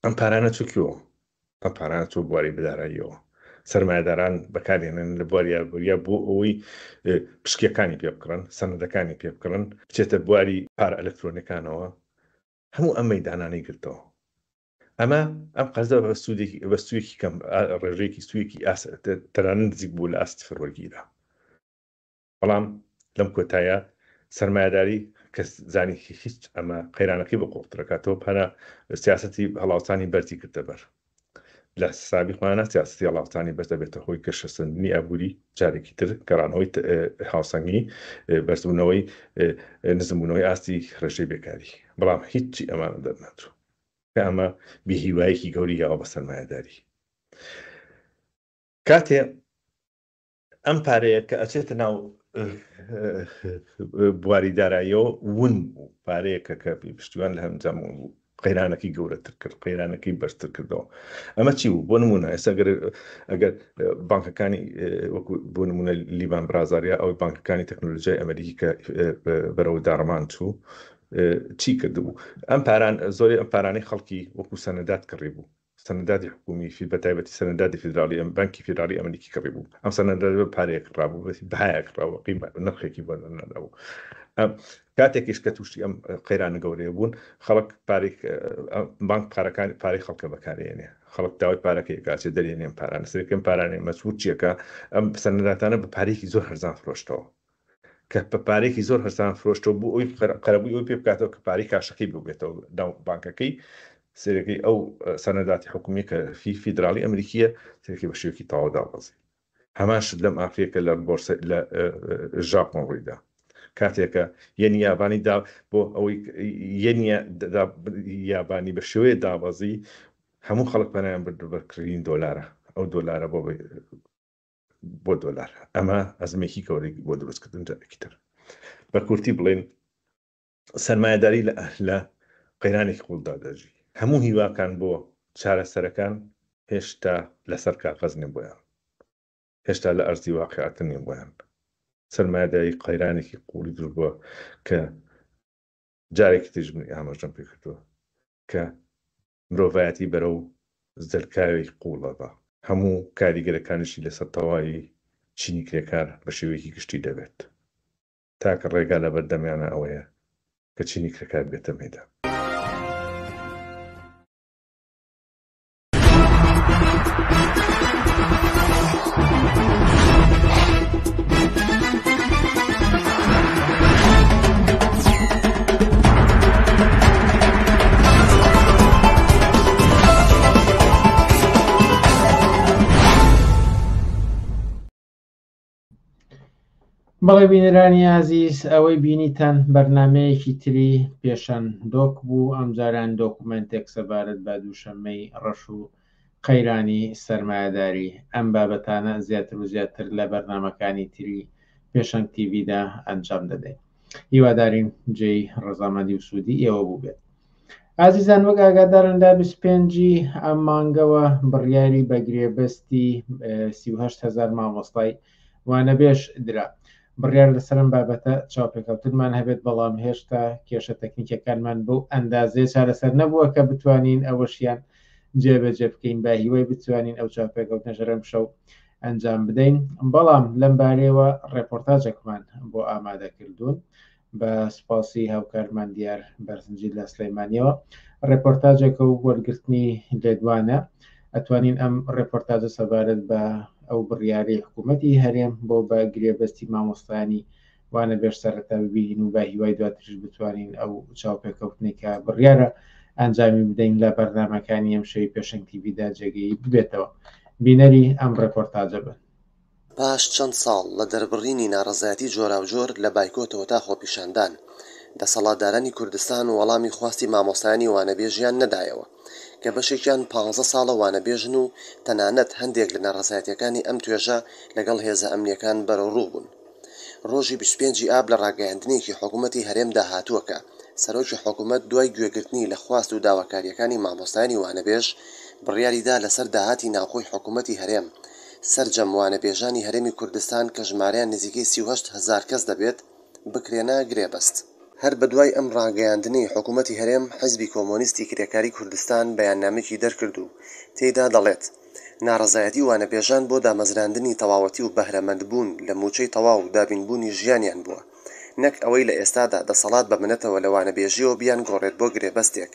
ئەم پارانە چووکیەوە ئەم پارانە چوو بواری بەداراییەوە سەرمایه‌داران بەکارهێنن لە بواری یاریە بۆ ئەوەی پشکیەکانی پێ بکڕن سەنەدەکانی پێ بکڕن بچێتە بواری پارە ئەلکترۆنیکانەوە هەموو ئەم مەیدانانەی گرتەوە ئەمە ئەم قەرزە بە سوویەکی کەم ڕێژەیەکی سوویەکی تەنانەت نزیک بوو لە ئاستی فڕۆگیرە بەڵام لەم کۆتایە سەرمایه‌داری کە زانی هیچ ئەمە قەیرانەکەی بە قوڵترەکاتەوە پەنا سیاسەتی هەڵاوچانی بەرزی کردە بەر لە سابقانە سیاسەتی هەڵاوچانی بەرز دەبێتە هۆی کەشەسەندنی ئابووری جارێکی تر گەڕانەوەی هاوسەنگی بەرزبوونەوەی نزمبوونەوەی ئاستی ڕێژەی بێکاری بەڵام هیچی ئەمانە دەرناچوو کە ئەمە بێهیوایەکی گەوری یاوە بە سەرمایه‌داری کاتێ ئەم پارەیە کە ئەچێتە ناو بواری داراییەوە ون بوو پارەیەکە کە پشتیوان لە هەمجام بوو قەیرانەکەی گەورەتر کرد قەیرانەکەی بەرزتر کردەوە ئەمە چی بوو بۆ نمونە ئێستا ئەگەر بانکەکانی وەکو بۆ نمونە لیبان برازاریە ئەوەی بانکەکانی تەکنۆلۆژیای ئەمریکی کە بەرەو داڕمان چوو چی کردبوو ئەم پاران زۆری ئەم پارانەی خەڵکی وەکو سەنەدات کڕی بوو سەنەداتی حکومی بەتایبەتی سەنەداتی فیدرالی بانکی فیدرالی ئەمریکی کڕی بوو ئەم سەنەدات بە پارەیەک ڕابوو بەهایەک ڕاوە نرخێکی بۆ نەدابوو کاتێکیش کە تووشی ئەم قەیرانە گەورەیە بوون خەڵک بانک پارەی خەڵکە بەکارێنێ خەڵک داوای پارەکەی کاچێ دەرێنێن پارانە سەرکەم پارانێ مەسعود چیەکە ئەم سەنەداتانە بە پارێکی زۆر هەرزان فرۆشتەوە کە بە پارێکی زۆر هەرزان فرۆشتەوە بوو ئەوی قەرەبووی ئەوی پێ بکاتەوە کە پارەی کاشەکەی ببێتەوە ناو بانکەکەی سەرەکەی ئەو سەنەداتی حکومی کە فیدرالی ئەمریکیە سەرەکەی بە شێوەیەکی تەواو دابەزی هەماش لەم ئافرەیەکە لە بۆرسە لە ژاپۆن ڕوویدا کاتێکە یەنی یابانی دا بۆ ئەوەی یابانی بە شێوەیە دابەزی هەموو خەڵک پەنایان بەرکردین دۆلارە ئەو دۆلارە بۆ دۆلار ئەمە ئەزمێکی گەورەی بۆ دروستکردن جارێکی تر بە کورتی بڵێن سەرمایه‌داری لە قەیرانێکی قوڵدا دەژی هەموو هیواکان بۆ چارەسەرەکان هێشتا لەسەر کاغەز نێ بۆیان هێشتا لە ئەرزی واقعیات نێ بۆیان سەرمایه‌داری قەیرانێکی قوڵی دروست بووە کە جارێکی تریش من ئاماژەم پێ کردووە کە مرۆڤایەتی بەرەو زەرکاوی قوڵەدا هەموو کاریگەرەکانیشی لەسەر تەواوی چینی کرێکار بە شێوەیەکی گشتی دەبێت تاکە ڕێگا لە بەردەمیانە ئەوەیە کە چینی کرێکار بێتە مەیدان بەڵێ بینەرانی عزیز ئەوەی بینیتان بەرنمەیەکی تری پێشەن دۆک بوو ئەمجاران دۆکومنتێک سەبارەت بە دووشەممەی ڕەش و قەیرانی سەرمایهداری ئەم بابەتانە زیاتر و زیاتر لە بەرنمەکانی تری پێشەنگ تیڤدا ئەنجام دەدەین. هیوادارین جێی ڕەزامەندی و سوودی ئێوە بوو بێت. ئازیزان وەک ئاگادارندا 25 ئەم مانگەوە بڕیاری بە گرێبەستی 38,000 مامۆستای وانەبێژ درا. بڕیار لەسەرم بابەتە چاوپێکەوتنمان هەبێت بەڵام هێشتا کێشە تەکنیکەکانمان بۆ ئەندازێ چارەسەر نەبووە کە بتوانین ئەوەشیان جێبەجێ بکەین با هیوای بتوانین ئەو چاوپێکەوتنە ژەرەم شەو ئەنجام بدەین. بەڵام لەم بارەیەوە ڕێپۆرتاژێکمان بۆ ئامادەکردوون بە سپاسی هاوکارمان دیار بەرزنجی لە سلەیمانیەوە. ڕێپۆرتاژێکە و وەرگرتنی لێدوانە ئەتوانین ئەم ڕێپۆرتاژە سەبارەت بە ئەو بڕیاری حکوومەتی هەرێم بۆ بە گرێبەستی مامۆستانی وانە بێش سەرەتا ببین و بە هیوای دواتریش بتوانین ئەو چاوپێکەوتنی کە بڕیارە ئەنجامی بدەین لە بەرنمەکانی ئەم شەوی پێشەنگ تیڤدا جێگەی ببێتەوە. بینەری ئەم ڕێپۆرتاژە بن. پاش چەند ساڵ لە دەربڕینی ناڕەزایەتی جۆراوجۆر لە بایکۆتەوە تا خۆپیشاندان دەسەڵاتدارانی کوردستان و وەڵامی خواستی مامۆستایانی وانەبێژیان نەدایەوە کە بەشێکیان 15 ساڵە وانەبێژن و تەنانەت هەندێک لە ناڕەزایەتیەکانی ئەم توێژە لەگەڵ هێزە ئەمنیەکان بەرەوڕوو بوون. ڕۆژی 25 ئاب لە ڕاگەیاندنێکی حکوومەتی هەرێمدا هاتووەکە سەرۆکی حکوومەت دوای گوێگرتنی لە خواست و داواکاریەکانی مامۆستایانی وانەبێژ بڕیاریدا لەسەر داهاتی ناوخۆی حکوومەتی هەرێم سەرجەم وانەبێژانی هەرێمی کوردستان کە ژمارەیان نزیکەی 38,000 کەس دەبێت بکرێنە گرێبەست. هەر بەدوای ئەم ڕاگەیاندنی حکوومەتی هەرێم حیزبی کۆمۆنیستی کرێکاری کوردستان بەیاننامێکی دەرکرد و تێیدا دەڵێت ناڕەزایەتی وانەبێژان بۆ دامەزراندنی تەواوەتی و بەهرەمەندبوون لە موچەی تەواو و دابینبوونی ژیانیان بووە، نەک ئەوەی لە ئێستادا دەسەڵات بەمنەتەوە لە وانەبێژیەوە بیان گۆڕێت بۆ گرێبەستێک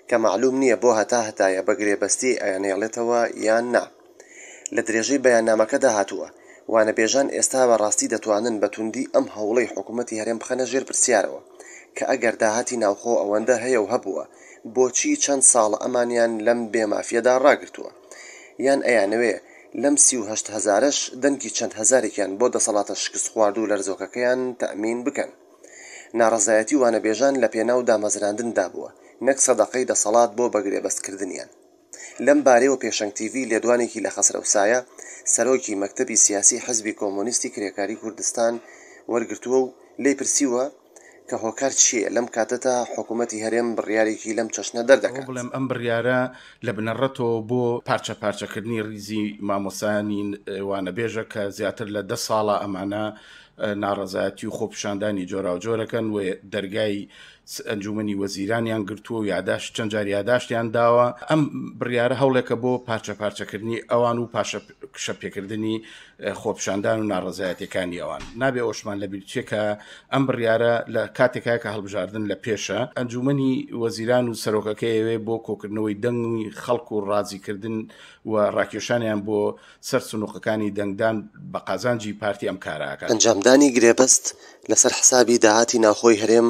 کە معلوم نییە بۆ هەتایە بە گرێبەستی ئەیانێڵێتەوە یان نا. لە درێژەی بەیاننامەکەدا هاتووە وانەبێژان ئێستا بەڕاستی دەتوانن بە توندی ئەم هەوڵەی حکوومەتی هەرێم بخەنە ژێر پرسیارەوە کە ئەگەر داهاتی ناوخۆ ئەوەندە هەیە و هەبووە بۆچی چەند ساڵە ئەمانیان لەم بێمافیەدا ڕاگرتووە، یان ئەیانەوێ لەم 38,000ش دەنگی چەند هەزارێکیان بۆ دەسەڵاتە شکست خوارد و لەرزۆکەکەیان تەمین بکەن. ناڕەزایەتی وانەبێژان لە پێناو دامەزراندندا بووە نەک سەدەقەی دەسەڵات بۆ بەگرێبەستکردنیان. لەم بارەیەوە پێشەنگ تیڤی لێدوانێکی لە خەسرەوسایە سەرۆکی مەکتەبی سیاسی حیزبی کۆمۆنیستی کرێکاری کوردستان وەرگرتووە و لێی پرسیوە کە هۆکار چییە لەم کاتەدا حکوومەتی هەرێم بڕیارێکی لەم چەشنە دەردەکات. بڵێم ئەم بڕیارە لە بنەڕەتەوە بۆ پارچە پارچەکردنی ریزی مامۆسانی وانەبێژە کە زیاتر لە 10 ساڵە ئەمانە ناڕەزایەتی و خۆپیشاندانی جۆرا و جۆرەکەن و دەرگای ئەنجومەنی وەزیرانیان گرتووە و یاداش چەند جار یاداشتیان داوە. ئەم بڕیارە هەوڵێکە بۆ پارچە پارچەکردنی ئەوان و پاشە شەپێکردنی خۆپیشاندان و ناڕەزایەتەکانی ئەوان. نابێ ئەوشمان لەبیر چێکە ئەم بڕیارە لە کاتێکە کە هەڵبژاردن لە پێشە ئەنجومەنی وەزیران و سەرۆکەکەیەوێ بۆ کۆکردنەوەی دەنگی خەڵک و ڕازیکردن و ڕاکێشانیان بۆ سەر سنووقەکانی دەنگدان بە قازانجی پارتی ئەم کاراکە. ئەنجامدانی گرێبەست لەسەر حسابی داهاتی ناوخۆی هەرێم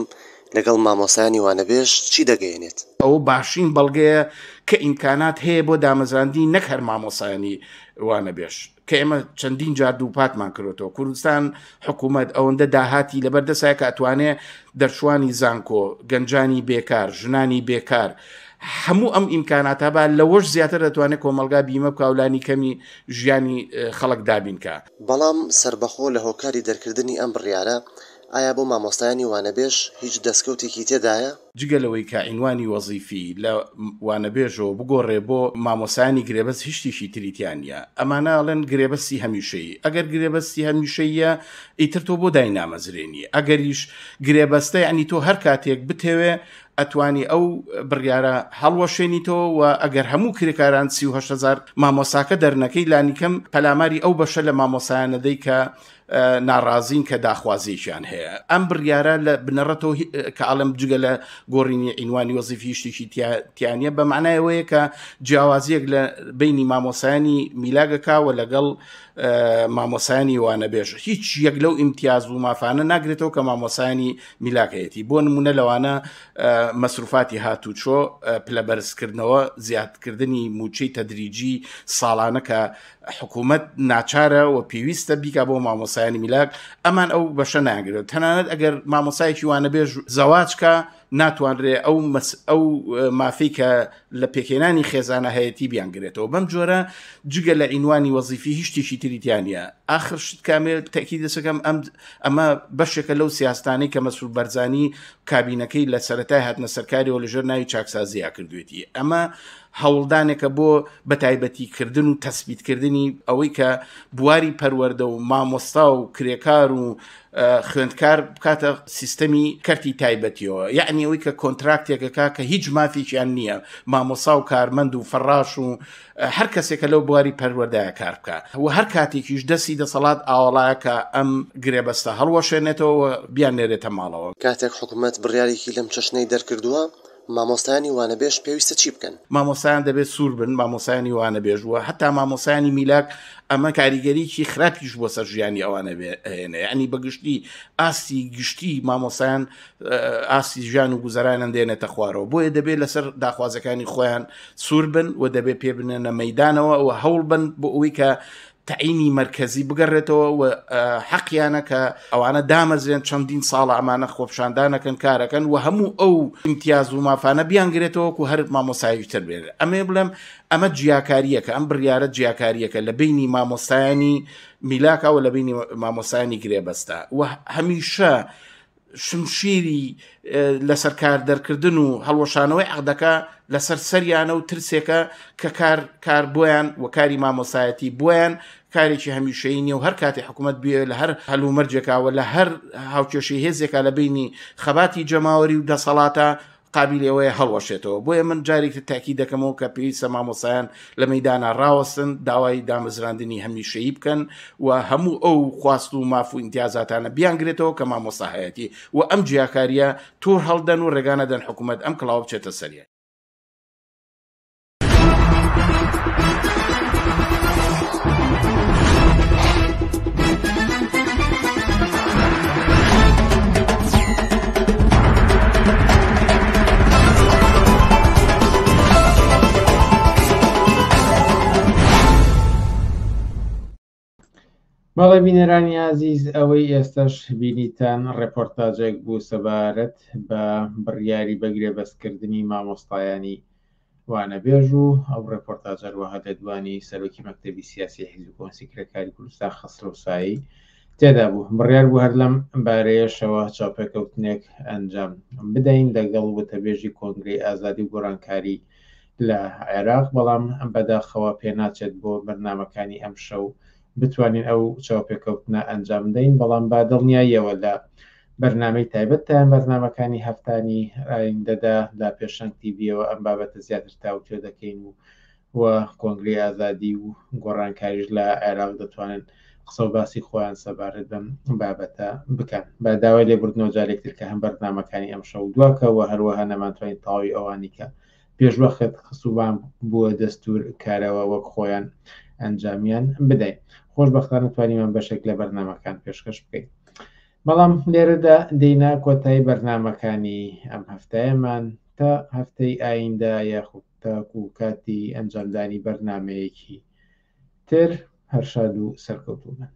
لەگەڵ مامۆسایانی وانەبێژ چی دەگەیەنێت؟ ئەو باشین بەڵگەیە کە ئیمکانات هەیە بۆ دامەزراندی نەک هەر مامۆسایانی وانەبێژ کە ئێمە چەندین جار دووپاتمان کردەوە. کوردستان حکوومەت ئەوەندە داهاتی لەبەردەسای کە ئەتوانێ دەرچوانی زانکۆ، گەنجانی بێکار، ژنانی بێکار هەموو ئەم ئیمکاناتە با لەوەش زیاتر دەتوانێت کۆمەلگا بیمە کاولانی کەمی ژیانی خەڵک دابینکە. بەڵام سربەخۆ لە هۆکاری دەرکردنی ئەم بڕیارە ئایا بۆ مامۆستایانی وانەبێژ هیچ دەستکەوتێکی تێدایە؟ جگەلەوەی کە عینوانی وەزیفی لە وانەبێژەوە بگۆڕێ بۆ مامۆسایانی گرێبەست هیچیشی تریتیانە. ئەمانە ئەڵێن گرێبەستی هەمیشەیی. ئەگەر گرێبەستی هەمیشەیە ئیتر تۆ بۆ دای نامەزرێنی. ئەگەریش گرێبەستە یعنی تۆ هەر کاتێک بتەوێ ئەتوانی ئەو بڕیارە هەڵوەشێنیتەوە و ئەگەر هەموو کرێکاران 38,000 مامۆساکە دەرنەکەی لانیکەم پەلاماری ئەو بەشە لە مامۆسایانەدەی کە ناڕازین کە داخوازیشیان هەیە. ئەم بڕیارە لە بنەڕەتەوە کە ئاڵم جگە لە گۆڕینی عینوانی وەزیفی شتێکی تیانە بە معنایەوەیە کە جیاوازیەک لە بینی مامۆسایانی میلاگەکاوە لەگەڵ مامۆسایانی وانەبێژ. هیچ یەک لەو ئیمتیاز و مافانە ناگرێتەوە کە مامۆسایانی میلاکەیەتی. بۆ نمونە لەوانە مەسروفاتی هاتوچۆ پلەبەرزکردنەوە زیادکردنی موچەی تەدریجی ساڵانە کە حکوومەت ناچارە و پێویستە بیکە بۆ مامۆسای مامۆسایانی میلاک ئەمان ئەو بەشە ناگرێت تەنانەت ئەگەر مامۆسایەکی وانەبێژ زەواجکە ناتوانرێ ئەو مافی کە لە پێکێنانی خێزانە هەیەی بیانگرێتەوە بەم جۆرە جگە لە عینوانی وەزیفی هیچ شتێکی تریتیانە ئاخر شت کامل تاکی دەسەکەم ئەمە بەشێکە لەو سیاستانەی کە مەسعود بەرزانی کابینەکەی لە سەرەتای هاتنە سەرکاریەوە لەژێر ناوی چاکسازیە کردوێتی ئەمە هەوڵدانێکە بۆ بەتایبەتیکردن و تەسبیتکردنی ئەوەی کە بواری پەروەردە و مامۆستا و کرێکار و خوێندکار بکاتە سیستەمی کەرتی تایبەتیەوە یعنی ئەوەی کە کۆنتراکتێکەکە کە هیچ مافییان نییە مامۆسا و کارمەند و فەڕاش و هەر کەسێکە لەو بواری پەروەردایە کار بکە و هەر کاتێکیش دەستی دەسەڵات ئاوەڵایەکە ئەم گرێبەستە هەڵوەشێنێتەوە بیان نێرێتە ماڵەوە کاتێک حکوومەت بڕیارێکی لەم چەشنەی دەرکردووە مامۆستایانی وانەبێژ پێویستە چی بکەن مامۆسایان دەبێت سوور بن مامۆسایانی وانەبێژوە هەتا مامۆسایانی میلاک ئەمە کاریگەریکی خراپیش بۆ سەر ژیانی ئەوانە هێنێ ینی بەگشتی ئاستی گشتی مامۆسایان ئاستی ژیان و گوزەرانیان دێنێتە خوارەوە بۆیە دەبێت لەسەر داخوازەکانی خۆیان سوور بن و دەبێت پێ بنێنە مەیدانەوە و هەوڵ بن بۆ ئەوەی کە تعینی مرکزی بگەڕێتەوە و حەقیانە کە ئەوانە دامەزرێن چەندین ساڵە ئەمانە خۆپشاندانەکەن کارەکەن و هەموو ئەو امتیاز و مافانە بیانگرێتەوە و هەر مامۆساییتر بێت ئەمێ بڵێم ئەمە جیاکاریەکە ئەم بڕیارە جیاکاریەکە لە بینی مامۆستایانی میلاکە و لە بینی مامۆسایانی گرێبەستە و هەمیشە شمشیری لەسەر کار دەرکردن و هەڵوەشانەوەی عەقدەکە لەسەر سەریانە و ترسێکە کە کار بۆیان و کاری مامۆسایەتی بۆیان کارێکی هەمیشەیی نیە و هەر کاتی حکوومەت بێ لە هەر هەلومەرجێکاوە لە هەر هاوکێشەی هێزێکا لە بینی خەباتی جەماوەری و دەسەڵاتە قابلەوەی هەڵوەشێتەوە بۆیە من جارێکی تاکی دەکەمەوە کە پێویستە مامۆسایان لە مەیدانە ڕاوەستن داوای دامەزراندنی هەمیشەیی بکەن و هەموو ئەو خواست و ماف و ئیمتیازاتانە بیانگرێتەوە کە مامۆساهەیەتی و ئەم جیاکاریە توور هەڵدەن و ڕێگانەدەن حکوومەت ئەم کڵاو بچێتە سەریە. بەڵێ بینەرانی عزیز ئەوەی ئێستش بینیتان ڕێپۆرتاژێک بوو سەبارەت بە بڕیاری بەگرێبەستکردنی مامۆستایانی وانەبێژ و ئەو ڕێپۆرتاژەر وەها دەدوانی سەرۆکی مەکتەبی سیاسی حیزب کۆنسی کرێکاری کوردستان خەسرۆسایی تێدا بوو بڕیار بوو هەر لەم بارەیەشەوە چاوپێکەوتنێک ئەنجام بدەین لەگەڵ وتەبێژی کۆنگرەی ئازادی و گۆڕانکاری لە عێراق بەڵام بەداخەوە پێناچێت بۆ بەرنامەکانی ئەم شەو بتوانین ئەو چاوپێکەوتنە ئەنجام دەین بەڵام با دڵنیاییەوە لە بەرنامەی تایبەتیان بەرنامەکانی هەفتانی ئایندەدا لا پێشەنگ تیڤیەوە ئەم بابەتە زیاتر تاوتێ دەکەین و کۆنگرەی ئازادی و گۆڕانکاریش لە عێراق دەتوانن قسە و باسی خۆیان سەبارەت بەم بابەتە بکەن بە داوای لێبوردنەوە جارێکتر کە هەم بەرنامەکانی ئەم شەو دووەکەوە هەروەها نەمانتوانین تاوی ئەوانی کە پێشوەخت خسوبان بووە دەستور کارەوە وەک خۆیان ئەنجامیان بدەین خۆشبەختانە توانیمان بەشێک لە بەرنامەکان پێشکەش بکەین بەڵام لێرەدا دەینا کۆتایی بەرنامەکانی ئەم هەفتەیەمان تا هەفتەی ئایندە یاخود تاکو و کاتی ئەنجامدانی بەرنامەیەکی تر هەر شاد و سەرکەوتوو بن.